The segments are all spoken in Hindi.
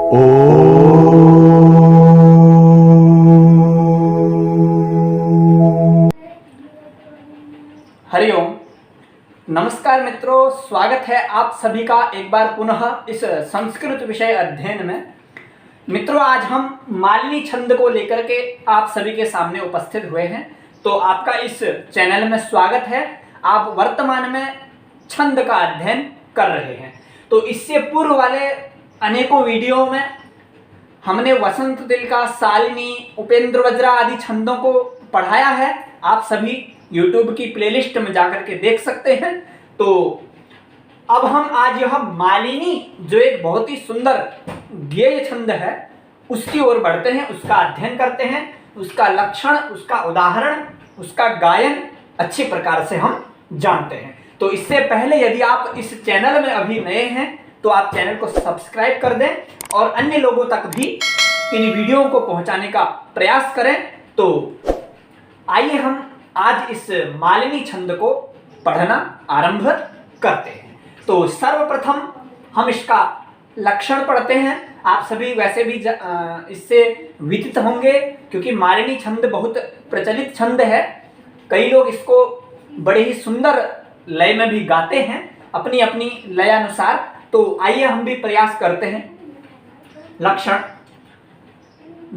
हरिओम। नमस्कार मित्रों, स्वागत है आप सभी का एक बार पुनः इस संस्कृत विषय अध्ययन में। मित्रों, आज हम मालिनी छंद को लेकर के आप सभी के सामने उपस्थित हुए हैं। तो आपका इस चैनल में स्वागत है। आप वर्तमान में छंद का अध्ययन कर रहे हैं। तो इससे पूर्व वाले अनेकों वीडियो में हमने वसंत तिलका, शालिनी, उपेंद्र वज्रा आदि छंदों को पढ़ाया है। आप सभी YouTube की प्लेलिस्ट में जाकर के देख सकते हैं। तो अब हम आज यह मालिनी, जो एक बहुत ही सुंदर गेय छंद है, उसकी ओर बढ़ते हैं, उसका अध्ययन करते हैं, उसका लक्षण, उसका उदाहरण, उसका गायन अच्छी प्रकार से हम जानते हैं। तो इससे पहले यदि आप इस चैनल में अभी नए हैं तो आप चैनल को सब्सक्राइब कर दें और अन्य लोगों तक भी इन वीडियो को पहुंचाने का प्रयास करें। तो आइए हम आज इस मालिनी छंद को पढ़ना आरंभ करते हैं। तो सर्वप्रथम हम इसका लक्षण पढ़ते हैं। आप सभी वैसे भी इससे विदित होंगे, क्योंकि मालिनी छंद बहुत प्रचलित छंद है। कई लोग इसको बड़े ही सुंदर लय में भी गाते हैं, अपनी अपनी लय अनुसार। तो आइए हम भी प्रयास करते हैं। लक्षण: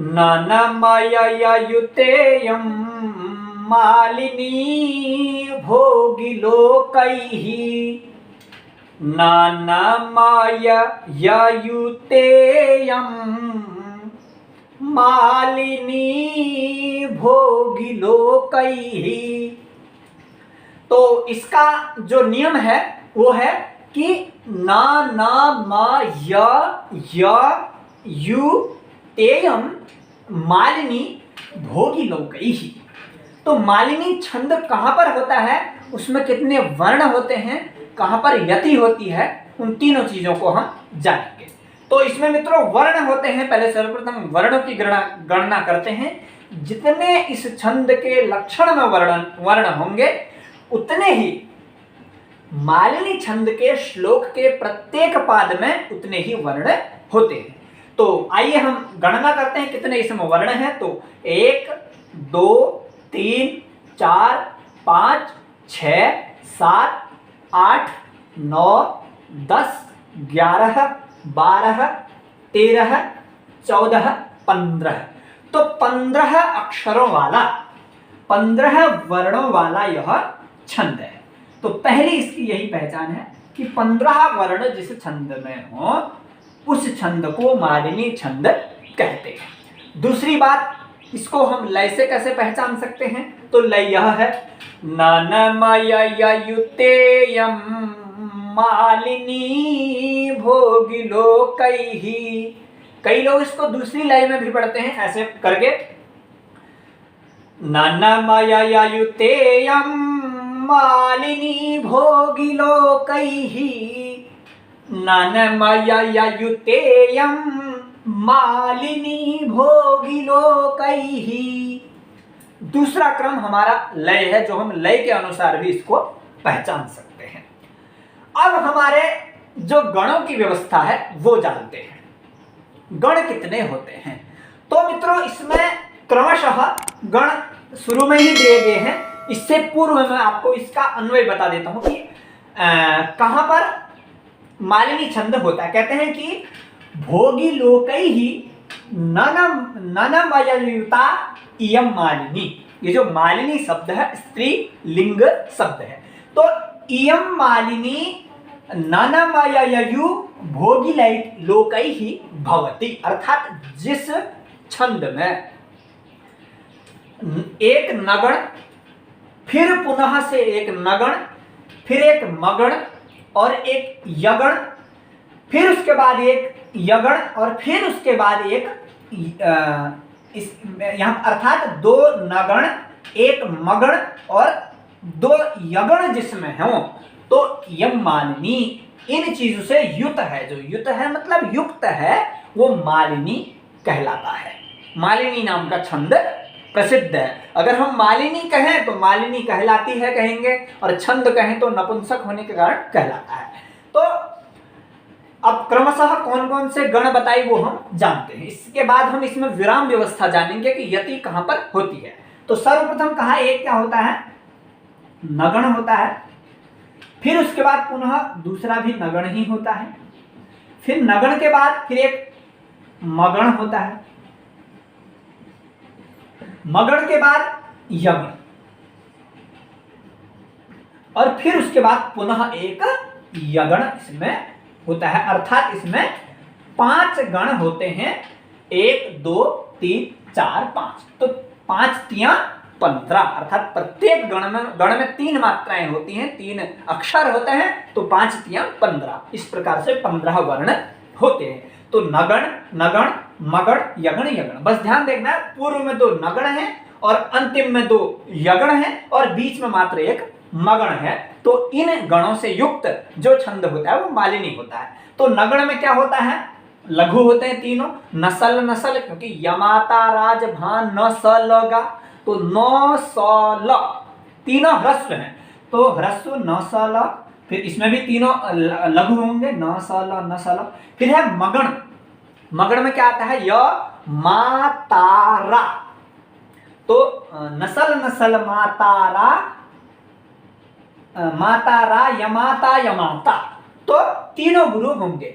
नानमययुतेयं मालिनी भोगिलोकैः, नानमययुतेयं मालिनी भोगिलोकैः। तो इसका जो नियम है वो है कि नानमययुतेयं मालिनी भोगिलोकैः। तो मालिनी छंद कहाँ पर होता है, उसमें कितने वर्ण होते हैं, कहाँ पर यति होती है, उन तीनों चीजों को हम जानेंगे। तो इसमें मित्रों वर्ण होते हैं। पहले सर्वप्रथम वर्णों की गणना करते हैं। जितने इस छंद के लक्षण में वर्ण होंगे, उतने ही मालिनी छंद के श्लोक के प्रत्येक पाद में उतने ही वर्ण होते हैं। तो आइए हम गणना करते हैं कितने इसमें वर्ण हैं। तो 1, 2, 3, 4, 5, 6, 7, 8, 9, 10, 11, 12, 13, 14, 15। तो 15 अक्षरों वाला, 15 वर्णों वाला यह छंद है। तो पहली इसकी यही पहचान है कि 15 वर्ण जिस छंद में हो उस छंद को मालिनी छंद कहते हैं। दूसरी बात, इसको हम लय से कैसे पहचान सकते हैं। तो लय यह है: नानमययुतेयं मालिनी भोगिलोकैः। कई लोग इसको दूसरी लय में भी पढ़ते हैं ऐसे करके: नानमययुतेयं मालिनी भोगिलोकैः, नानमययुतेयं मालिनी भोगिलोकैः। दूसरा क्रम हमारा लय है, जो हम लय के अनुसार भी इसको पहचान सकते हैं। अब हमारे जो गणों की व्यवस्था है वो जानते हैं। गण कितने होते हैं। तो मित्रों, इसमें क्रमशः गण शुरू में ही दिए गए हैं। इससे पूर्व मैं आपको इसका अन्वय बता देता हूं कि कहां पर मालिनी छंद होता है। कहते हैं कि भोगिलोकैः नानमययुता इयं मालिनी। ये जो मालिनी शब्द है स्त्री लिंग शब्द है। तो इयं मालिनी नानमययु भोगिलोकैः भवति, अर्थात जिस छंद में एक नगण, फिर पुनः से एक नगण, फिर एक मगण और एक यगण, फिर उसके बाद एक यगण और फिर उसके बाद एक यहाँ अर्थात 2 नगण, 1 मगण और 2 यगण जिसमें हो, तो यम मालिनी इन चीजों से युक्त है। जो युक्त है मतलब युक्त है, वो मालिनी कहलाता है। मालिनी नाम का छंद प्रसिद्ध है। अगर हम मालिनी कहें तो मालिनी कहलाती है कहेंगे, और छंद कहें तो नपुंसक होने के कारण कहलाता है। तो अब क्रमशः कौन कौन से गण बताई वो हम जानते हैं। इसके बाद हम इसमें विराम व्यवस्था जानेंगे कि यति कहां पर होती है। तो सर्वप्रथम कहा एक क्या होता है, नगण होता है, फिर उसके बाद पुनः दूसरा भी नगण ही होता है, फिर नगण के बाद फिर एक मगण होता है, मगण के बाद यगण, और फिर उसके बाद पुनः एक यगण इसमें होता है। अर्थात इसमें 5 गण होते हैं, 1 2 3 4 5, तो 5 तिया 15, अर्थात प्रत्येक गण में 3 मात्राएं होती हैं, 3 अक्षर होते हैं, तो 5 तिया 15, इस प्रकार से 15 वर्ण होते हैं। तो नगण, नगण, मगण, यगण, यगण, बस ध्यान देखना है, पूर्व में 2 नगण है और अंतिम में 2 यगण है और बीच में मात्र एक मगण है। तो इन गणों से युक्त जो छंद होता है वो मालिनी होता है। तो नगण में क्या होता है, लघु होते हैं तीनों, नसल नसल, क्योंकि यमाता राज भान न स ल गा, तो न स ल तीनों ह्रस्व हैं, तो ह्रस्व न स ल, फिर इसमें भी तीनों लघु होंगे, न स ल न स ल। फिर है मगण, मगण में क्या आता है, य मा ता रा, तो नसल नसल मातारा, मातारा यमाता यमाता, तो तीनों गुरु होंगे,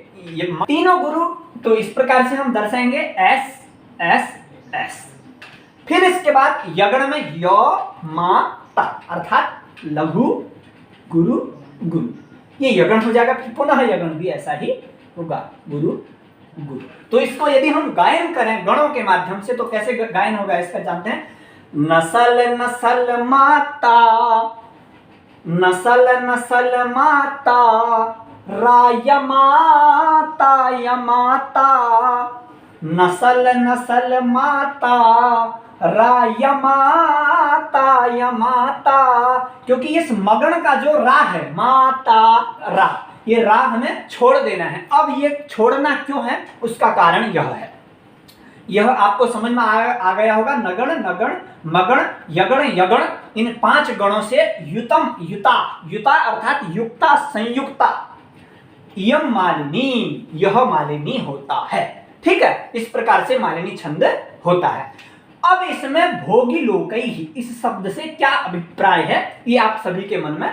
तीनों गुरु, तो इस प्रकार से हम दर्शाएंगे एस एस एस। फिर इसके बाद यगण में य मा ता, अर्थात लघु गुरु गुरु, ये यगण हो जाएगा। फिर पुनः यगण भी ऐसा ही होगा, गुरु गुरु। तो इसको यदि हम गायन करें गणों के माध्यम से तो कैसे गायन होगा इसका जानते हैं। नसल नसल माता, नसल नसल माता, रा माता यमाता, नसल नसल माता, रा माता यमाता, क्योंकि इस मगण का जो रा है, माता रा, ये रा हमें छोड़ देना है। अब ये छोड़ना क्यों है, उसका कारण यह है, यह आपको समझ में आ गया होगा। नगण, नगण, मगण, यगण, यगण, इन 5 गणों से युतम, युता, युता अर्थात युक्ता, संयुक्ता, यम मालिनी, यह मालिनी होता है। ठीक है, इस प्रकार से मालिनी छंद होता है। अब इसमें भोगी लोकैहि, इस शब्द से क्या अभिप्राय है, ये आप सभी के मन में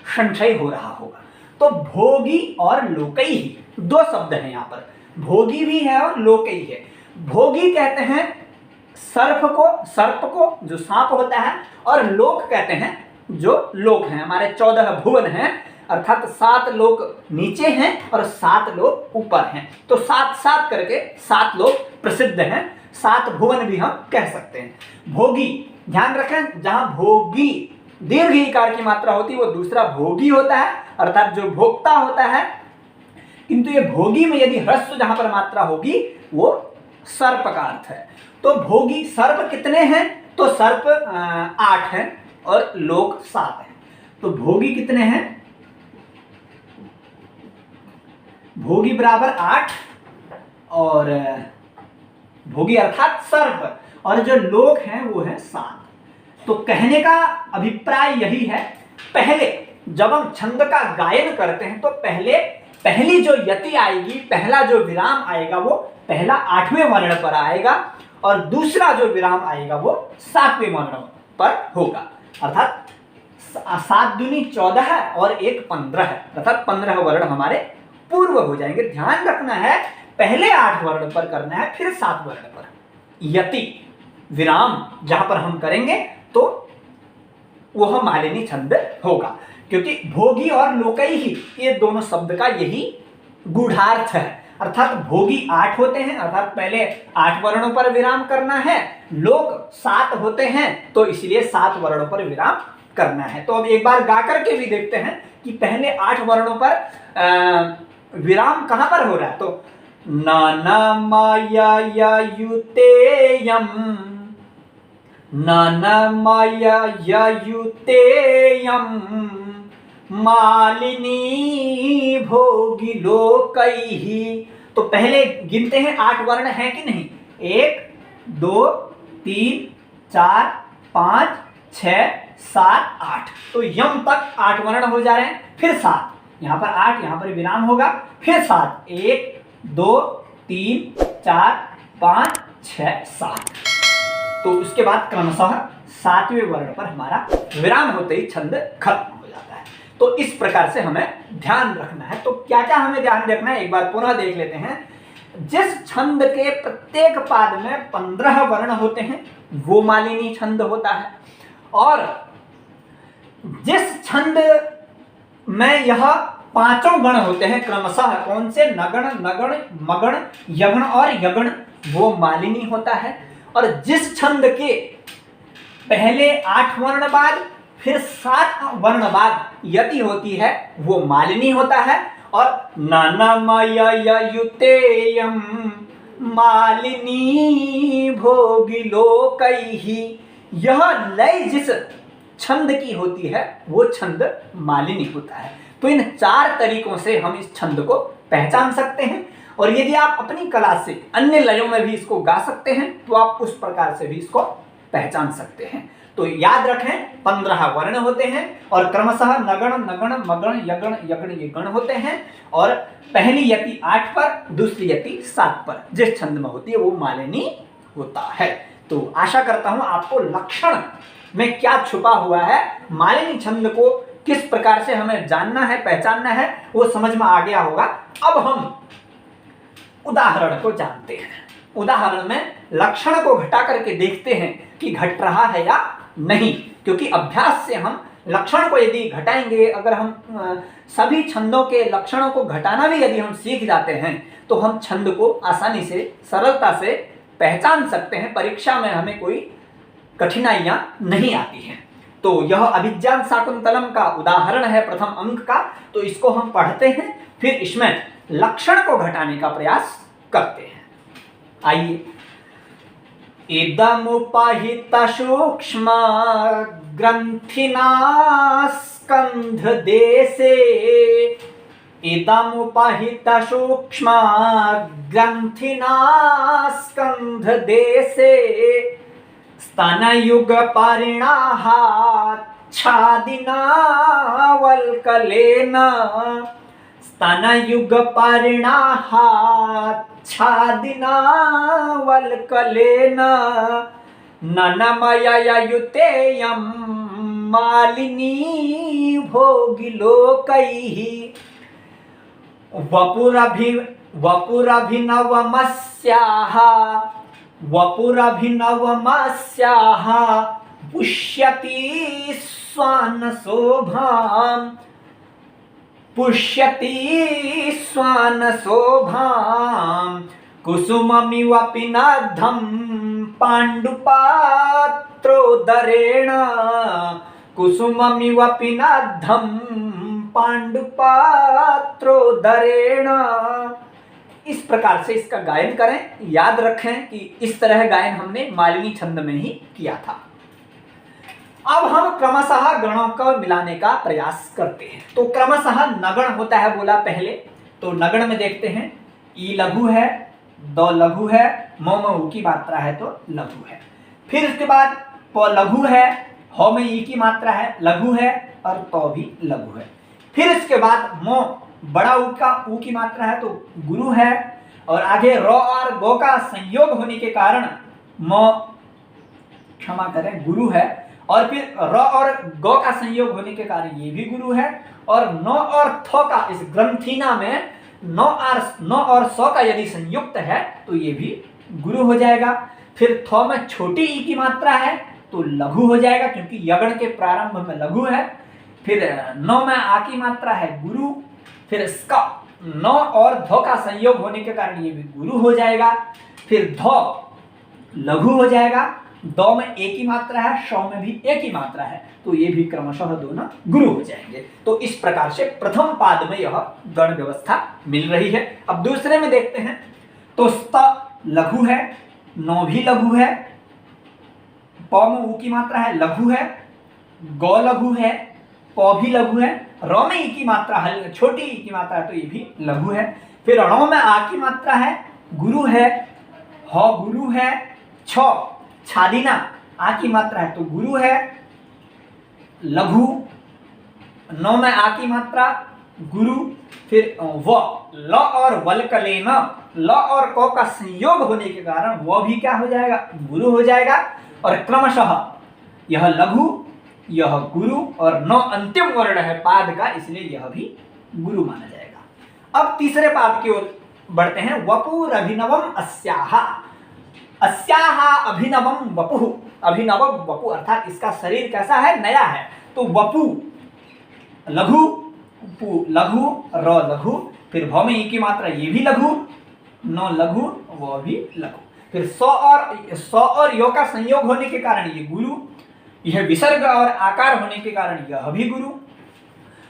संशय हो रहा होगा। तो भोगी और लोकैहि 2 शब्द हैं यहाँ पर, भोगी भी है और लोकैहि है। भोगी कहते हैं सर्प को, सर्प को जो सांप होता है, और लोक कहते हैं जो लोक हैं, हमारे 14 भुवन हैं, अर्थात 7 लोक नीचे हैं और 7 लोक ऊपर हैं, तो 7 करके 7 लोक प्रसिद्ध हैं, 7 भुवन भी हम कह सकते हैं। भोगी, ध्यान रखें, जहां भोगी दीर्घ ईकार की मात्रा होती है वो दूसरा भोगी होता है, अर्थात जो भोक्ता होता है, किंतु ये भोगी में यदि ह्रस्व जहां पर मात्रा होगी वो सर्प का अर्थ है। तो भोगी, सर्प कितने हैं, तो सर्प 8 हैं और लोक 7 हैं, तो भोगी कितने हैं, भोगी बराबर 8 और भोगी अर्थात सर्प, और जो लोक हैं वो है 7। तो कहने का अभिप्राय यही है, पहले जब हम छंद का गायन करते हैं तो पहली जो यति आएगी, पहला जो विराम आएगा वो पहला 8वें वर्ण पर आएगा, और दूसरा जो विराम आएगा वो 7वें वर्ण पर होगा, अर्थात 7 दूनी 14 है और 1 15 है, अर्थात 15 वर्ण हमारे पूर्व हो जाएंगे। ध्यान रखना है, पहले 8 वर्ण पर करना है, फिर 7 वर्ण पर यति विराम जहां पर हम करेंगे तो वह मालिनी छंद होगा, क्योंकि भोगी और लोकैहि ये दोनों शब्द का यही गूढ़ार्थ है। अर्थात भोगी 8 होते हैं, अर्थात पहले 8 वर्णों पर विराम करना है, लोक 7 होते हैं तो इसलिए 7 वर्णों पर विराम करना है। तो अब एक बार गा करके भी देखते हैं कि पहले 8 वर्णों पर विराम कहां पर हो रहा है। तो नाना माया या युतेयम, नाना माया या युतेयम, मालिनी भोगी लोकैहि। तो पहले गिनते हैं 8 वर्ण हैं कि नहीं, 1 2 3 4 5 6 7 8, तो यम तक 8 वर्ण हो जा रहे हैं, फिर 7, यहाँ पर 8, यहाँ पर विराम होगा, फिर 7, 1 2 3 4 5 6 7। तो उसके बाद क्रमशः 7वें वर्ण पर हमारा विराम होते ही छंद खत्म हो जाता है। तो इस प्रकार से हमें ध्यान रखना है। तो क्या क्या हमें ध्यान रखना है, एक बार पुनः देख लेते हैं। जिस छंद के प्रत्येक पाद में 15 वर्ण होते हैं वो मालिनी छंद होता है, और जिस छंद में यह 5 गण होते हैं क्रमशः, कौन से, नगण, नगण, मगण, यगण और यगण, वो मालिनी होता है। और जिस छंद के पहले 8 वर्ण बाद फिर 7 वर्ण बाद यति होती है वो मालिनी होता है। और ननमययुतेयं मालिनी भोगिलोकैहि, यह लय जिस छंद की होती है वो छंद मालिनी होता है। तो इन 4 तरीकों से हम इस छंद को पहचान सकते हैं, और यदि आप अपनी कला से अन्य लयों में भी इसको गा सकते हैं तो आप उस प्रकार से भी इसको पहचान सकते हैं। तो याद रखें 15 वर्ण होते हैं, और क्रमशः नगण, नगण, मगण, यगण, यगण ये गण होते हैं, और पहली यति 8 पर, दूसरी यति 7 पर जिस छंद में होती है वो मालिनी होता है। तो आशा करता हूं आपको लक्षण में क्या छुपा हुआ है, मालिनी छंद को किस प्रकार से हमें जानना है, पहचानना है, वो समझ में आ गया होगा। अब हम उदाहरण को जानते हैं। उदाहरण में लक्षण को घटा करके देखते हैं कि घट रहा है या नहीं, क्योंकि अभ्यास से हम लक्षण को यदि घटाएंगे, अगर हम सभी छंदों के लक्षणों को घटाना भी यदि हम सीख जाते हैं तो हम छंद को आसानी से, सरलता से पहचान सकते हैं। परीक्षा में हमें कोई कठिनाइयां नहीं आती हैं। तो यह अभिज्ञान शाकुंतलम का उदाहरण है प्रथम अंक का। तो इसको हम पढ़ते हैं, फिर इसमें लक्षण को घटाने का प्रयास करते हैं। आइए। इदमुपहित सूक्ष्म ग्रंथिना स्कंध देशे, इदमुपहित सूक्ष्म ग्रंथिना स्कंध देशे, स्तनयुग परिणाहाच्छादिना वल्कलेन, स्तनयुग परिणाहाच्छादिना वल्कलेन, ननमययुतेयं मालिनी भोगिलोकैः, वपुरभिनवमस्याः पुष्यति स्वानशोभां, कुसुममिव पिनद्धं पाण्डुपात्रोदरेण, कुसुममिव पिनद्धं पाण्डुपात्रोदरेण। इस प्रकार से इसका गायन करें। याद रखें कि इस तरह गायन हमने मालिनी छंद में ही किया था। अब हम क्रमशः गणों को मिलाने का प्रयास करते हैं। तो क्रमशः नगण होता है बोला पहले, तो नगण में देखते हैं ई लघु है, दो लघु है, म की मात्रा है तो लघु है। फिर उसके बाद प लघु है, ह में ई की मात्रा है, लघु है, और तो भी लघु है। फिर इसके बाद मो बड़ा ऊ का ऊ की मात्रा है तो गुरु है, और आगे र और गो का संयोग होने के कारण म, क्षमा करें, गुरु है, और फिर र और गो का संयोग होने के कारण ये भी गुरु है, और न और थ का इस ग्रंथिना में न और स का यदि संयुक्त है तो ये भी गुरु हो जाएगा। फिर थ में छोटी ई की मात्रा है तो लघु हो जाएगा, क्योंकि यगण के प्रारंभ में लघु है। फिर न में आ की मात्रा है गुरु, फिर इसका न और ध का संयोग होने के कारण ये भी गुरु हो जाएगा। फिर ध लघु हो जाएगा, दो में एक ही मात्रा है, शौ में भी एक ही मात्रा है, तो ये भी क्रमशः दोनों गुरु हो जाएंगे। तो इस प्रकार से प्रथम पाद में यह गण व्यवस्था मिल रही है। अब दूसरे में देखते हैं तो स्त लघु है, नौ भी लघु है, प में ऊ की मात्रा है, लघु है, गौ लघु है, प भी लघु है, र में ई की मात्रा है, छोटी ई की मात्रा है तो ये भी लघु है। फिर ण में आ की मात्रा है, गुरु है, ह गुरु है, छ छादीना आ की मात्रा है तो गुरु है, लघु, नौ में आ की मात्रा गुरु, फिर व, ल और वलकलेन, ल और क का संयोग होने के कारण वह भी क्या हो जाएगा, गुरु हो जाएगा। और क्रमशः यह लघु, यह गुरु और न अंतिम वर्ण है पाद का, इसलिए यह भी गुरु माना जाएगा। अब तीसरे पाद की ओर बढ़ते हैं। वपुरभिनवम अस्याहा, अस्याहा अभिनवम वपुः, अभिनव वपु अर्थात इसका शरीर कैसा है, नया है। तो वपु लघु, पु लघु, र लघु, फिर भ में ई की मात्रा, ये भी लघु, न लघु, वह भी लघु। फिर स और यो का संयोग होने के कारण ये गुरु, यह विसर्ग और आकार होने के कारण यह भी गुरु।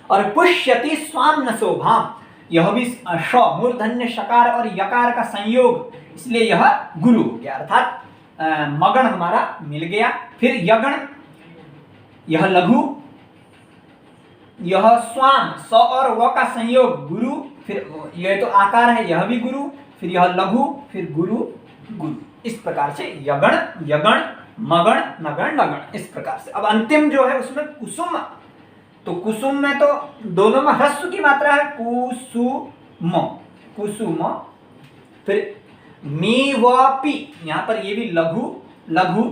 और पुष्यति स्वान्न शोभाम, यह भी श, मूर्धन्य शकार और यकार का संयोग, इसलिए यह गुरु हो गया, अर्थात मगण हमारा मिल गया। फिर यगण, यह लघु, यह स्वान, स और व का संयोग गुरु, फिर यह तो आकार है, यह भी गुरु, फिर यह लघु, फिर गुरु, गुरु। इस प्रकार से यगण, यगण, मगण, नगण, लगण, इस प्रकार से। अब अंतिम जो है उसमें कुसुम, तो कुसुम में तो दोनों में ह्रस्व की मात्रा है, कुसुम, कुसुम। फिर मी व पी, यहाँ पर ये भी लघु, लघु,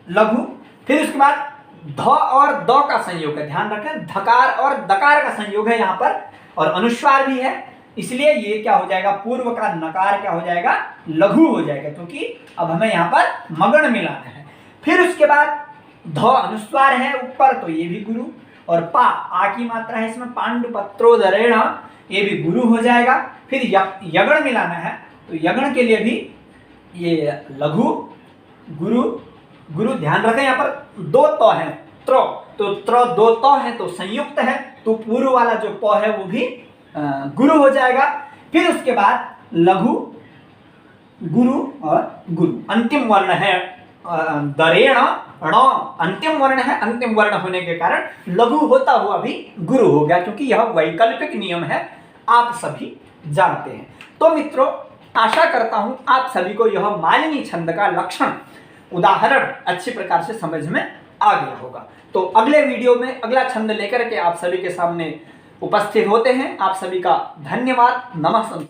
लघु। फिर उसके बाद ध और द का संयोग है, ध्यान रखें, धकार और दकार का संयोग है यहाँ पर, और अनुस्वार भी है, इसलिए ये क्या हो जाएगा, पूर्व का नकार क्या हो जाएगा, लघु हो जाएगा, क्योंकि अब हमें यहाँ पर मगण मिलाना है। फिर उसके बाद ध अनुस्वार है ऊपर, तो ये भी गुरु, और पा, आ की मात्रा है इसमें, पांडुपत्रोदरेण, ये भी गुरु हो जाएगा। फिर यगण मिलाना है, तो यगण के लिए भी ये लघु, गुरु, गुरु। ध्यान रखें यहाँ पर दो त है, त्र, तो त्र दो त है तो संयुक्त है, तो पूर्व वाला जो प है वो भी गुरु हो जाएगा। फिर उसके बाद लघु, गुरु और गुरु। अंतिम वर्ण है दरेण, ण अंतिम वर्ण है, अंतिम वर्ण होने के कारण लघु होता हुआ भी गुरु हो गया, क्योंकि यह वैकल्पिक नियम है, आप सभी जानते हैं। तो मित्रों, आशा करता हूं आप सभी को यह मालिनी छंद का लक्षण उदाहरण अच्छी प्रकार से समझ में आ गया होगा। तो अगले वीडियो में अगला छंद लेकर के आप सभी के सामने उपस्थित होते हैं। आप सभी का धन्यवाद, नमस्कार।